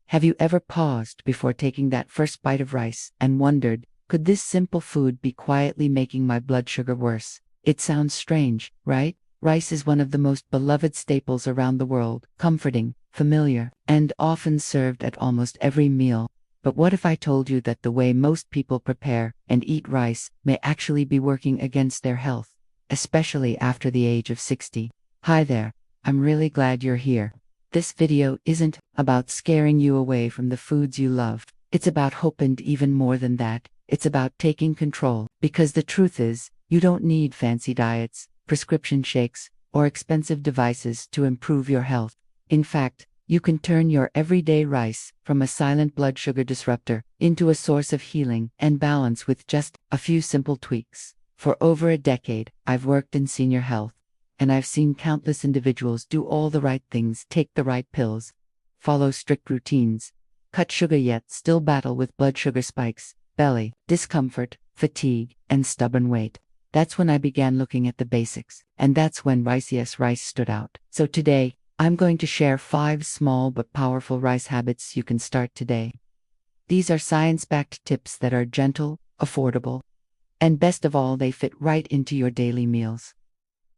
Have you ever paused before taking that first bite of rice and wondered, could this simple food be quietly making my blood sugar worse? It sounds strange, right? Rice is one of the most beloved staples around the world, comforting, familiar, and often served at almost every meal. But what if I told you that the way most people prepare and eat rice may actually be working against their health, especially after the age of 60? Hi there, I'm really glad you're here. This video isn't about scaring you away from the foods you love. It's about hope, and even more than that, it's about taking control. Because the truth is, you don't need fancy diets, prescription shakes, or expensive devices to improve your health. In fact, you can turn your everyday rice from a silent blood sugar disruptor into a source of healing and balance with just a few simple tweaks. For over a decade, I've worked in senior health, and I've seen countless individuals do all the right things, take the right pills, follow strict routines, cut sugar, yet still battle with blood sugar spikes, belly discomfort, fatigue, and stubborn weight. That's when I began looking at the basics, and that's when rice stood out. So today, I'm going to share 5 small but powerful rice habits you can start today. These are science-backed tips that are gentle, affordable, and best of all, they fit right into your daily meals.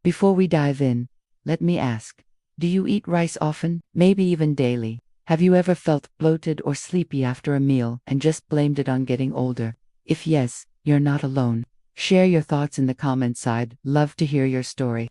Before we dive in, let me ask, do you eat rice often, maybe even daily? Have you ever felt bloated or sleepy after a meal and just blamed it on getting older? If yes, you're not alone. Share your thoughts in the comments. I'd love to hear your story.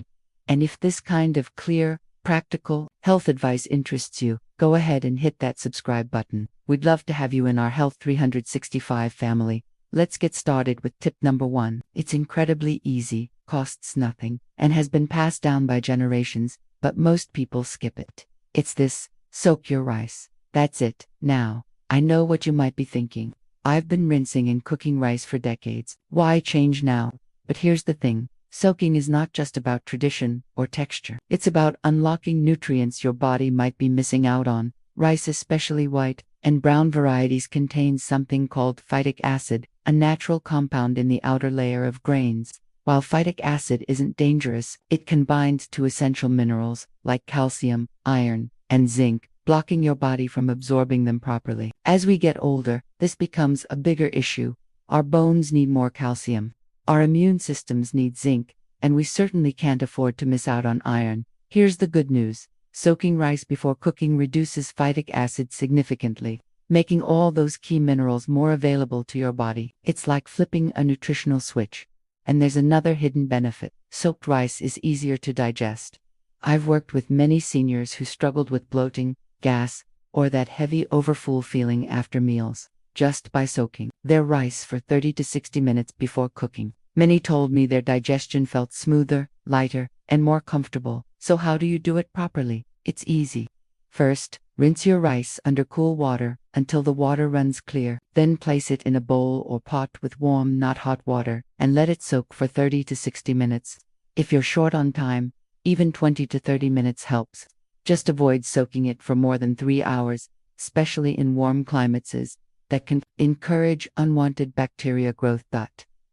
And if this kind of clear, practical health advice interests you, go ahead and hit that subscribe button. We'd love to have you in our Health 365 family. Let's get started with tip number 1. It's incredibly easy, costs nothing, and has been passed down by generations, but most people skip it. It's this: soak your rice. That's it. Now, I know what you might be thinking. I've been rinsing and cooking rice for decades. Why change now? But here's the thing. Soaking is not just about tradition or texture. It's about unlocking nutrients your body might be missing out on. Rice, especially white and brown varieties, contains something called phytic acid, a natural compound in the outer layer of grains. While phytic acid isn't dangerous, it can bind to essential minerals like calcium, iron, and zinc, blocking your body from absorbing them properly. As we get older, this becomes a bigger issue. Our bones need more calcium. Our immune systems need zinc, and we certainly can't afford to miss out on iron. Here's the good news. Soaking rice before cooking reduces phytic acid significantly, making all those key minerals more available to your body. It's like flipping a nutritional switch. And there's another hidden benefit. Soaked rice is easier to digest. I've worked with many seniors who struggled with bloating, gas, or that heavy overfull feeling after meals. Just by soaking their rice for 30 to 60 minutes before cooking, many told me their digestion felt smoother, lighter, and more comfortable. So how do you do it properly? It's easy. First, rinse your rice under cool water until the water runs clear. Then place it in a bowl or pot with warm, not hot water, and let it soak for 30 to 60 minutes. If you're short on time, even 20 to 30 minutes helps. Just avoid soaking it for more than 3 hours, especially in warm climates, as that can encourage unwanted bacteria growth.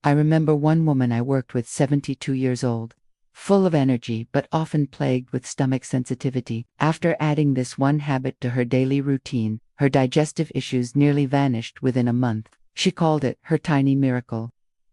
I remember one woman I worked with, 72 years old, full of energy but often plagued with stomach sensitivity. After adding this one habit to her daily routine, her digestive issues nearly vanished within a month. She called it her tiny miracle.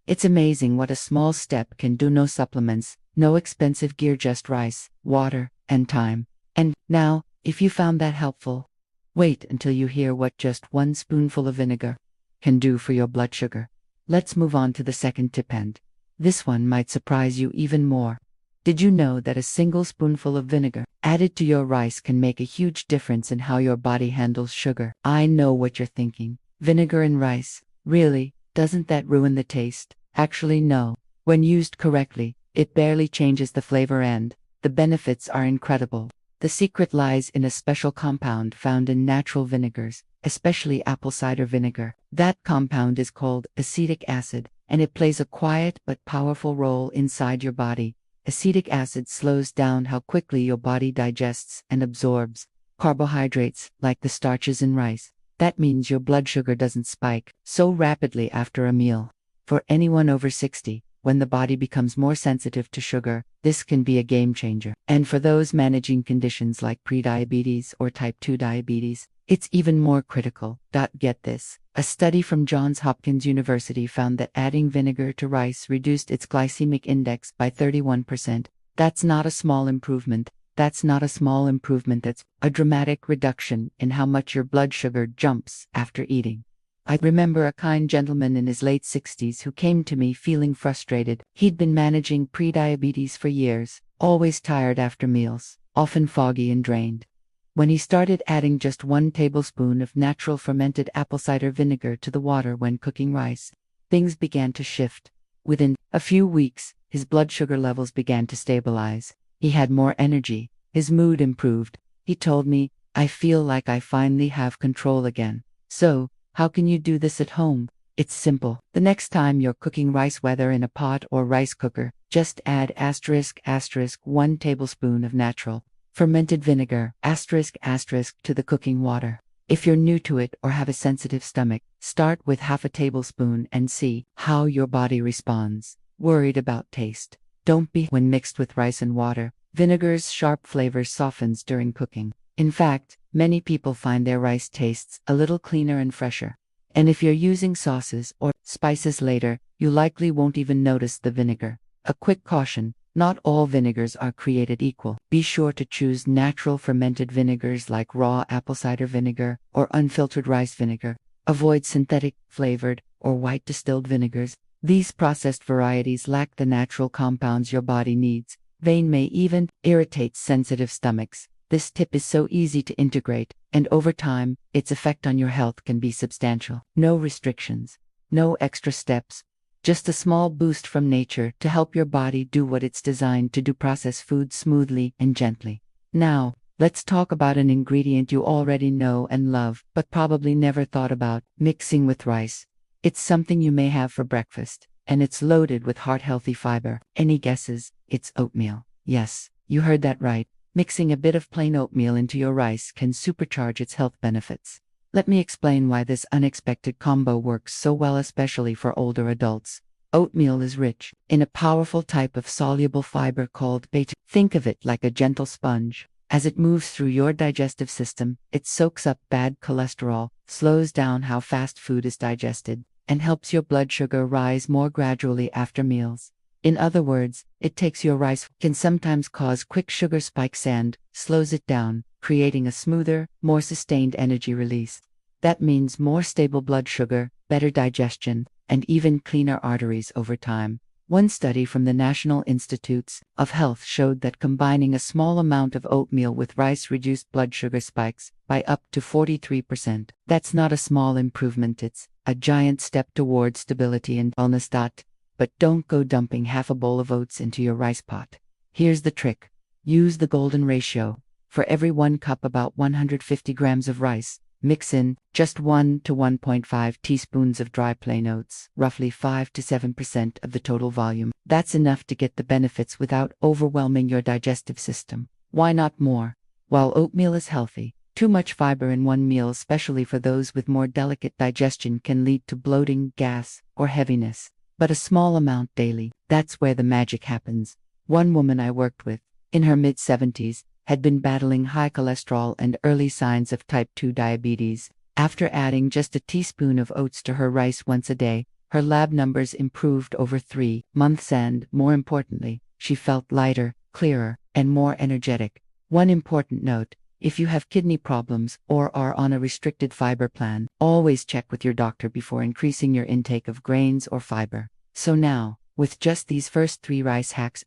It's amazing what a small step can do. No supplements, no expensive gear, just rice, water, and time. And now, if you found that helpful, wait until you hear what just 1 spoonful of vinegar can do for your blood sugar. Let's move on to the second tip, and this one might surprise you even more. Did you know that a single spoonful of vinegar added to your rice can make a huge difference in how your body handles sugar? I know what you're thinking. Vinegar in rice? Really? Doesn't that ruin the taste? Actually, no. When used correctly, it barely changes the flavor, and the benefits are incredible. The secret lies in a special compound found in natural vinegars, especially apple cider vinegar. That compound is called acetic acid, and it plays a quiet but powerful role inside your body. Acetic acid slows down how quickly your body digests and absorbs carbohydrates, like the starches in rice. That means your blood sugar doesn't spike so rapidly after a meal. For anyone over 60, when the body becomes more sensitive to sugar, this can be a game changer. And for those managing conditions like prediabetes or type 2 diabetes, It's even more critical. Get this. A study from Johns Hopkins University found that adding vinegar to rice reduced its glycemic index by 31%. That's not a small improvement. That's a dramatic reduction in how much your blood sugar jumps after eating. I remember a kind gentleman in his late 60s who came to me feeling frustrated. He'd been managing prediabetes for years, always tired after meals, often foggy and drained. When he started adding just 1 tablespoon of natural fermented apple cider vinegar to the water when cooking rice, things began to shift. Within a few weeks, his blood sugar levels began to stabilize. He had more energy. His mood improved. He told me, "I feel like I finally have control again." So, how can you do this at home? It's simple. The next time you're cooking rice, whether in a pot or rice cooker, just add ***1 tablespoon of natural fermented vinegar *** to the cooking water. If you're new to it or have a sensitive stomach, start with half a tablespoon and see how your body responds. Worried about taste? Don't be. When mixed with rice and water, vinegar's sharp flavor softens during cooking. In fact, many people find their rice tastes a little cleaner and fresher. And if you're using sauces or spices later, you likely won't even notice the vinegar. A quick caution: not all vinegars are created equal. Be sure to choose natural fermented vinegars like raw apple cider vinegar or unfiltered rice vinegar. Avoid synthetic, flavored, or white distilled vinegars. These processed varieties lack the natural compounds your body needs. They may even irritate sensitive stomachs. This tip is so easy to integrate, and over time, its effect on your health can be substantial. No restrictions, no extra steps, just a small boost from nature to help your body do what it's designed to do: process food smoothly and gently. Now, let's talk about an ingredient you already know and love, but probably never thought about: mixing with rice. It's something you may have for breakfast, and it's loaded with heart-healthy fiber. Any guesses? It's oatmeal. Yes, you heard that right. Mixing a bit of plain oatmeal into your rice can supercharge its health benefits. Let me explain why this unexpected combo works so well, especially for older adults. Oatmeal is rich in a powerful type of soluble fiber called beta. Think of it like a gentle sponge. As it moves through your digestive system, it soaks up bad cholesterol, slows down how fast food is digested, and helps your blood sugar rise more gradually after meals. In other words, it takes your rice, can sometimes cause quick sugar spikes, and slows it down, creating a smoother, more sustained energy release. That means more stable blood sugar, better digestion, and even cleaner arteries over time. One study from the National Institutes of Health showed that combining a small amount of oatmeal with rice reduced blood sugar spikes by up to 43%. That's not a small improvement, it's a giant step towards stability and wellness. But don't go dumping half a bowl of oats into your rice pot. Here's the trick. Use the golden ratio. For every 1 cup, about 150 grams of rice, mix in just 1 to 1.5 teaspoons of dry plain oats, roughly 5 to 7% of the total volume. That's enough to get the benefits without overwhelming your digestive system. Why not more? While oatmeal is healthy, too much fiber in one meal, especially for those with more delicate digestion, can lead to bloating, gas, or heaviness. But a small amount daily, that's where the magic happens. One woman I worked with, in her mid-70s, had been battling high cholesterol and early signs of type 2 diabetes. After adding just a teaspoon of oats to her rice once a day, her lab numbers improved over 3 months, and, more importantly, she felt lighter, clearer, and more energetic. One important note: if you have kidney problems or are on a restricted fiber plan, always check with your doctor before increasing your intake of grains or fiber. So now, with just these first 3 rice hacks,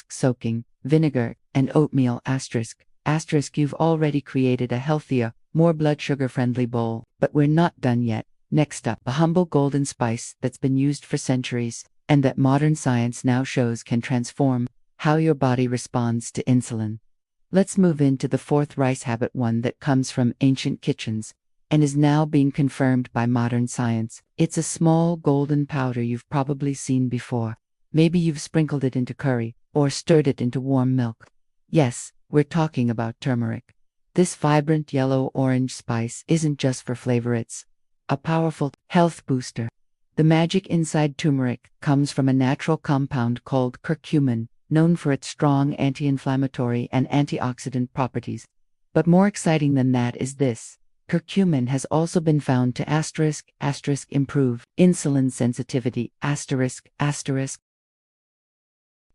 soaking, vinegar, and oatmeal, you've already created a healthier, more blood sugar-friendly bowl. But we're not done yet. Next up, a humble golden spice that's been used for centuries, and that modern science now shows can transform how your body responds to insulin. Let's move into the 4th rice habit, one that comes from ancient kitchens and is now being confirmed by modern science. It's a small golden powder you've probably seen before. Maybe you've sprinkled it into curry or stirred it into warm milk. Yes, we're talking about turmeric. This vibrant yellow-orange spice isn't just for flavor, it's a powerful health booster. The magic inside turmeric comes from a natural compound called curcumin, known for its strong anti-inflammatory and antioxidant properties. But more exciting than that is this. Curcumin has also been found to improve insulin sensitivity.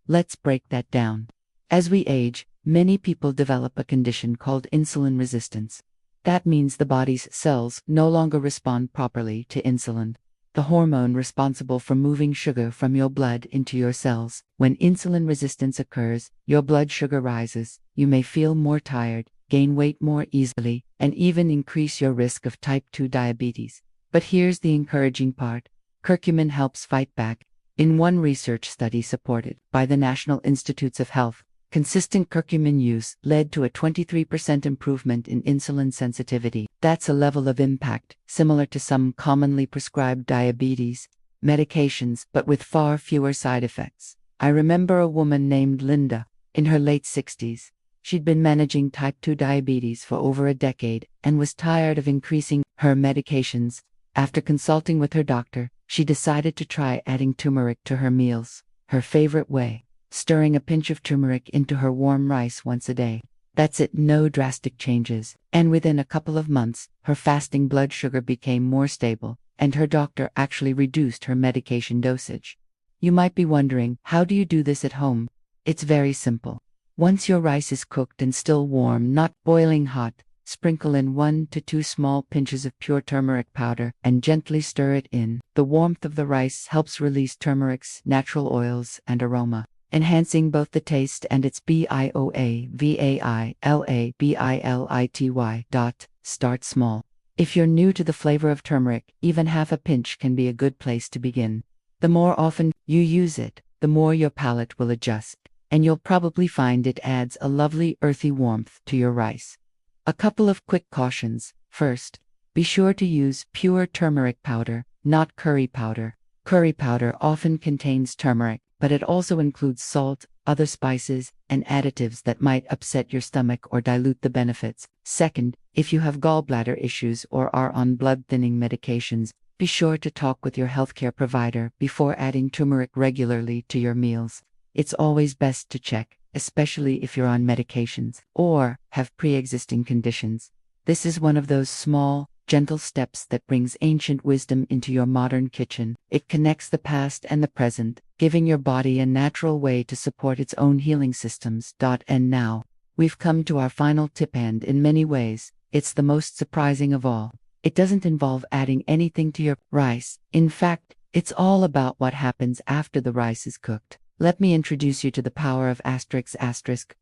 Let's break that down. As we age, many people develop a condition called insulin resistance. That means the body's cells no longer respond properly to insulin, the hormone responsible for moving sugar from your blood into your cells. When insulin resistance occurs, your blood sugar rises, you may feel more tired, gain weight more easily, and even increase your risk of type 2 diabetes. But here's the encouraging part. Curcumin helps fight back. In one research study supported by the National Institutes of Health, consistent curcumin use led to a 23% improvement in insulin sensitivity. That's a level of impact similar to some commonly prescribed diabetes medications, but with far fewer side effects. I remember a woman named Linda, in her late 60s. She'd been managing type 2 diabetes for over a decade and was tired of increasing her medications. After consulting with her doctor, she decided to try adding turmeric to her meals, her favorite way, stirring a pinch of turmeric into her warm rice once a day. That's it, no drastic changes. And within a couple of months, her fasting blood sugar became more stable, and her doctor actually reduced her medication dosage. You might be wondering, how do you do this at home? It's very simple. Once your rice is cooked and still warm, not boiling hot, sprinkle in 1 to 2 small pinches of pure turmeric powder and gently stir it in. The warmth of the rice helps release turmeric's natural oils and aroma, enhancing both the taste and its bioavailability. Start small. If you're new to the flavor of turmeric, even half a pinch can be a good place to begin. The more often you use it, the more your palate will adjust, and you'll probably find it adds a lovely earthy warmth to your rice. A couple of quick cautions. First, be sure to use pure turmeric powder, not curry powder. Curry powder often contains turmeric, but it also includes salt, other spices, and additives that might upset your stomach or dilute the benefits. Second, if you have gallbladder issues or are on blood-thinning medications, be sure to talk with your healthcare provider before adding turmeric regularly to your meals. It's always best to check, especially if you're on medications or have pre-existing conditions. This is one of those small, gentle steps that brings ancient wisdom into your modern kitchen. It connects the past and the present, giving your body a natural way to support its own healing systems. And now, we've come to our final tip, and in many ways, it's the most surprising of all. It doesn't involve adding anything to your rice. In fact, it's all about what happens after the rice is cooked. Let me introduce you to the power of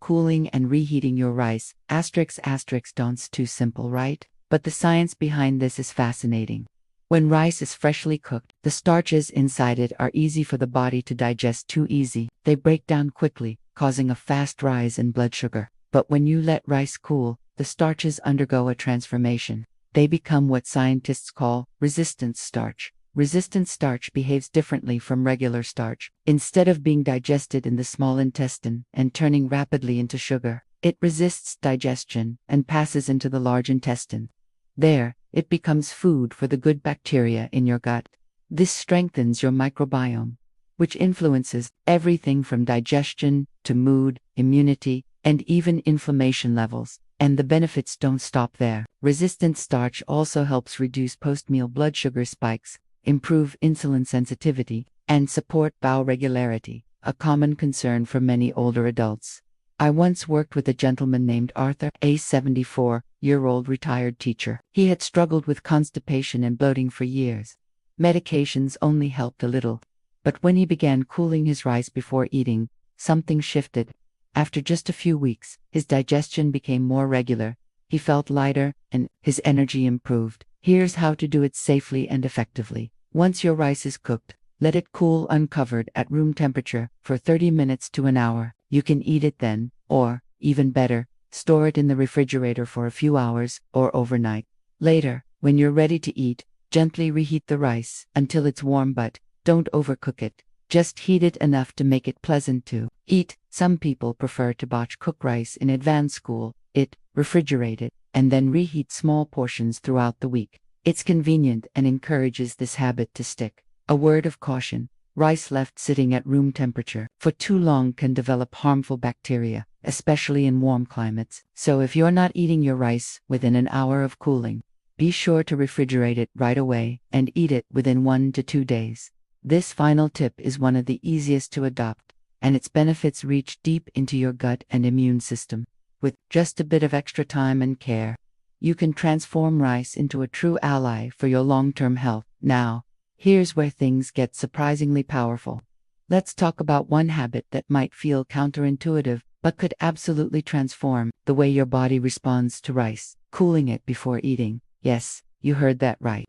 cooling and reheating your rice. Don't too simple, right? But the science behind this is fascinating. When rice is freshly cooked, the starches inside it are easy for the body to digest. Too easy. They break down quickly, causing a fast rise in blood sugar. But when you let rice cool, the starches undergo a transformation. They become what scientists call resistant starch. Resistant starch behaves differently from regular starch. Instead of being digested in the small intestine and turning rapidly into sugar, it resists digestion and passes into the large intestine. There, it becomes food for the good bacteria in your gut. This strengthens your microbiome, which influences everything from digestion to mood, immunity, and even inflammation levels. And the benefits don't stop there. Resistant starch also helps reduce post-meal blood sugar spikes, improve insulin sensitivity, and support bowel regularity, a common concern for many older adults. I once worked with a gentleman named Arthur, a 74-year-old retired teacher. He had struggled with constipation and bloating for years. Medications only helped a little, but when he began cooling his rice before eating, something shifted. After just a few weeks, his digestion became more regular, he felt lighter, and his energy improved. Here's how to do it safely and effectively. Once your rice is cooked, let it cool uncovered at room temperature for 30 minutes to an hour. You can eat it then, or, even better, store it in the refrigerator for a few hours or overnight. Later, when you're ready to eat, gently reheat the rice until it's warm, but don't overcook it. Just heat it enough to make it pleasant to eat. Some people prefer to batch cook rice in advance, refrigerate it, and then reheat small portions throughout the week. It's convenient and encourages this habit to stick. A word of caution: rice left sitting at room temperature for too long can develop harmful bacteria, especially in warm climates. So if you're not eating your rice within an hour of cooling, be sure to refrigerate it right away and eat it within 1 to 2 days. This final tip is one of the easiest to adopt, and its benefits reach deep into your gut and immune system. With just a bit of extra time and care, you can transform rice into a true ally for your long-term health. Now, here's where things get surprisingly powerful. Let's talk about one habit that might feel counterintuitive, but could absolutely transform the way your body responds to rice: cooling it before eating. Yes, you heard that right.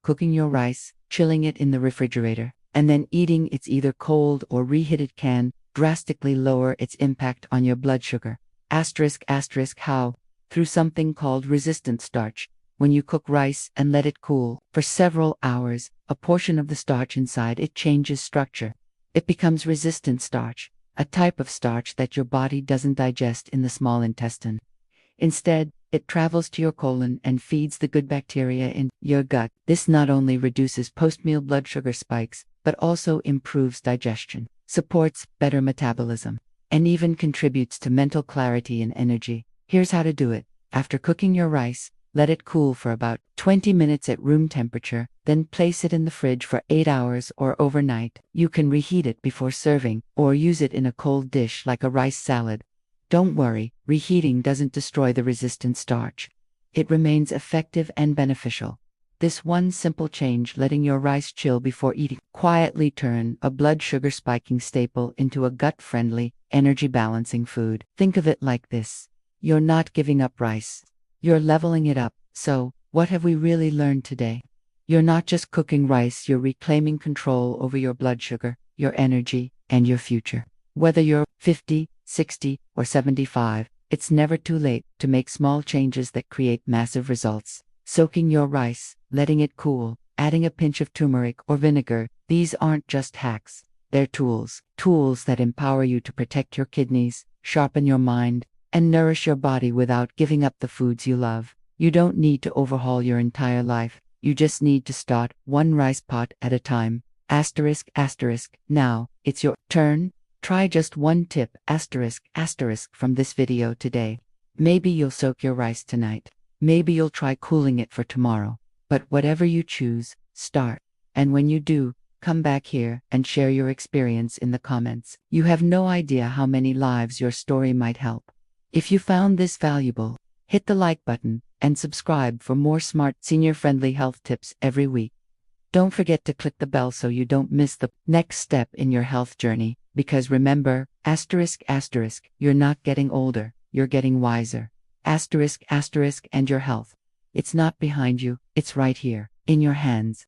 Cooking your rice, chilling it in the refrigerator, and then eating its either cold or reheated can drastically lower its impact on your blood sugar. How? Through something called resistant starch. When you cook rice and let it cool for several hours, a portion of the starch inside it changes structure. It becomes resistant starch, a type of starch that your body doesn't digest in the small intestine. Instead, it travels to your colon and feeds the good bacteria in your gut. This not only reduces post-meal blood sugar spikes, but also improves digestion, supports better metabolism, and even contributes to mental clarity and energy. Here's how to do it. After cooking your rice, let it cool for about 20 minutes at room temperature, then place it in the fridge for 8 hours or overnight. You can reheat it before serving, or use it in a cold dish like a rice salad. Don't worry, reheating doesn't destroy the resistant starch. It remains effective and beneficial. This one simple change, letting your rice chill before eating, quietly turn a blood sugar spiking staple into a gut-friendly, energy-balancing food. Think of it like this: you're not giving up rice. You're leveling it up. So, what have we really learned today? You're not just cooking rice, you're reclaiming control over your blood sugar, your energy, and your future. Whether you're 50, 60, or 75, it's never too late to make small changes that create massive results. Soaking your rice, letting it cool, adding a pinch of turmeric or vinegar, these aren't just hacks. They're tools that empower you to protect your kidneys, sharpen your mind, and nourish your body without giving up the foods you love. You don't need to overhaul your entire life. You just need to start one rice pot at a time. Now, it's your turn. Try just one tip from this video today. Maybe you'll soak your rice tonight. Maybe you'll try cooling it for tomorrow. But whatever you choose, start. And when you do, come back here and share your experience in the comments. You have no idea how many lives your story might help. If you found this valuable, hit the like button and subscribe for more smart, senior-friendly health tips every week. Don't forget to click the bell so you don't miss the next step in your health journey. Because remember, you're not getting older, you're getting wiser. And your health. It's not behind you, it's right here, in your hands.